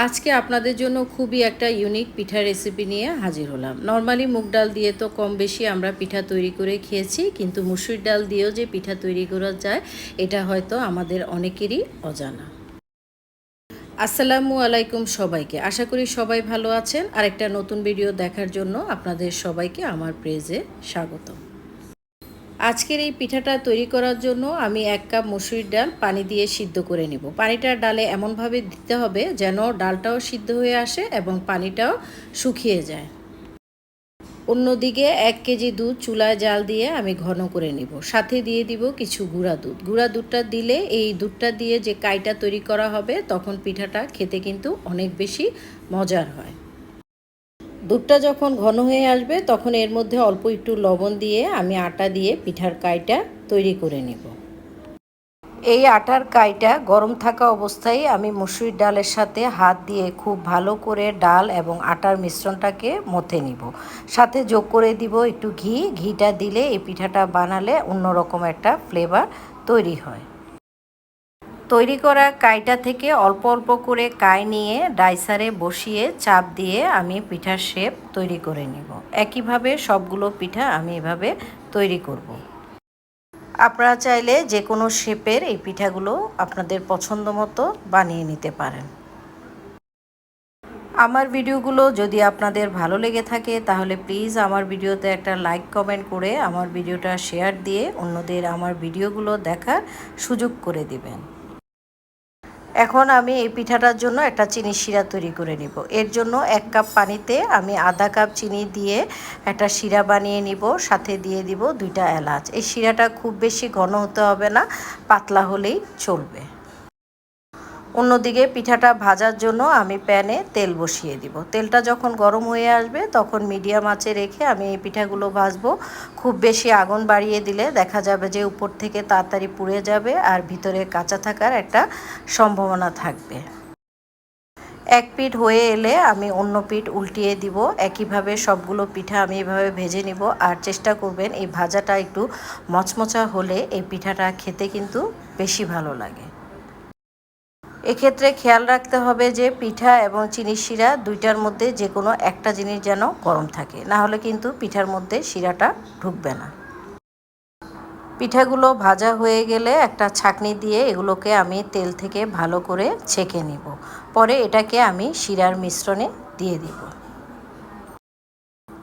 আজকে আপনাদের জন্য খুবই একটা ইউনিক পিঠা রেসিপি নিয়ে হাজির হলাম। নর্মালি মুগ ডাল দিয়ে তো কম বেশি আমরা পিঠা তৈরি করে খেয়েছি, কিন্তু মসুর ডাল দিয়েও যে পিঠা তৈরি করা যায় এটা হয়তো আমাদের অনেকেরই অজানা। আসসালামু আলাইকুম সবাইকে, আশা করি সবাই ভালো আছেন। আরেকটা নতুন ভিডিও দেখার জন্য আপনাদের সবাইকে আমার পেজে স্বাগত। আজকের এই পিঠাটা তৈরি করার জন্য আমি 1 কাপ মসুরির ডাল পানি দিয়ে সিদ্ধ করে নিব। পানিটা ডালে এমনভাবে দিতে হবে যেন ডালটাও সিদ্ধ হয়ে আসে এবং পানিটাও শুকিয়ে যায়। অন্যদিকে 1 কেজি দুধ চুলায় জাল দিয়ে আমি ঘন করে নিব। সাথে দিয়ে দিব কিছু গুঁড়া দুধ। গুঁড়া দুধটা দিলে এই দুধটা দিয়ে যে কাইটা তৈরি করা হবে তখন পিঠাটা খেতে কিন্তু অনেক বেশি মজার হয়। দুধটা যখন ঘন হয়ে আসবে তখন এর মধ্যে অল্প একটু লবণ দিয়ে আমি আটা দিয়ে পিঠার কাইটা তৈরি করে নেব। এই আটার কাইটা গরম থাকা অবস্থায় আমি মসুরির ডালের সাথে হাত দিয়ে খুব ভালো করে ডাল এবং আটার মিশ্রণটাকে মথে নিব। সাথে যোগ করে দিব একটু ঘি। ঘিটা দিলে এই পিঠাটা বানালে অন্যরকম একটা ফ্লেভার তৈরি হয়। তৈরি করা কাইটা থেকে অল্প অল্প করে কাই নিয়ে ডাইসারে বসিয়ে চাপ দিয়ে আমি পিঠার শেপ তৈরি করে নিব। একইভাবে সবগুলো পিঠা আমি এভাবে তৈরি করব। আপনারা চাইলে যে কোনো শেপের এই পিঠাগুলো আপনাদের পছন্দ মতো বানিয়ে নিতে পারেন। আমার ভিডিওগুলো যদি আপনাদের ভালো লেগে থাকে তাহলে প্লিজ আমার ভিডিওতে একটা লাইক কমেন্ট করে আমার ভিডিওটা শেয়ার দিয়ে অন্যদের আমার ভিডিওগুলো দেখার সুযোগ করে দিবেন। এখন আমি এই পিঠাটার জন্য একটা চিনির শিরা তৈরি করে নিব। এর জন্য 1 কাপ পানিতে আমি আধা কাপ চিনি দিয়ে একটা শিরা বানিয়ে নিব। সাথে দিয়ে দিব 2টা এলাচ। এই শিরাটা খুব বেশি ঘন হতে হবে না, পাতলা হলেই চলবে। অন্যদিকে পিঠাটা ভাজার জন্য আমি প্যানে তেল বসিয়ে দিব। তেলটা যখন গরম হয়ে আসবে তখন মিডিয়াম আঁচে রেখে আমি এই পিঠাগুলো ভাজবো। খুব বেশি আগুন বাড়িয়ে দিলে দেখা যাবে যে উপর থেকে তাড়াতাড়ি পুড়ে যাবে আর ভিতরে কাঁচা থাকার একটা সম্ভাবনা থাকবে। এক পিঠ হয়ে এলে আমি অন্য পিঠ উল্টিয়ে দিব। একইভাবে সবগুলো পিঠা আমি এভাবে ভেজে নিব। আর চেষ্টা করবেন এই ভাজাটা একটু মচমচা হলে এই পিঠাটা খেতে কিন্তু বেশি ভালো লাগে। এক্ষেত্রে খেয়াল রাখতে হবে যে পিঠা এবং চিনির শিরা দুইটার মধ্যে যে কোনো একটা জিনিস যেন গরম থাকে, না হলে কিন্তু পিঠার মধ্যে শিরাটা ঢুকবে না। পিঠাগুলো ভাজা হয়ে গেলে একটা ছাঁকনি দিয়ে এগুলোকে আমি তেল থেকে ভালো করে ছেঁকে নিব। পরে এটাকে আমি শিরার মিশ্রণে দিয়ে দিব।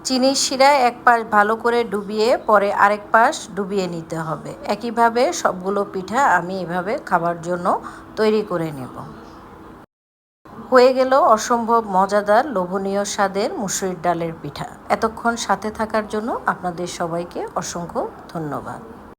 চিনির শিরায় এক পাশ ভালো করে ডুবিয়ে পরে আরেক পাশ ডুবিয়ে নিতে হবে। একইভাবে সবগুলো পিঠা আমি এভাবে খাবার জন্য তৈরি করে নেব। হয়ে গেল অসম্ভব মজাদার লোভনীয় স্বাদের মসুরির ডালের পিঠা। এতক্ষণ সাথে থাকার জন্য আপনাদের সবাইকে অসংখ্য ধন্যবাদ।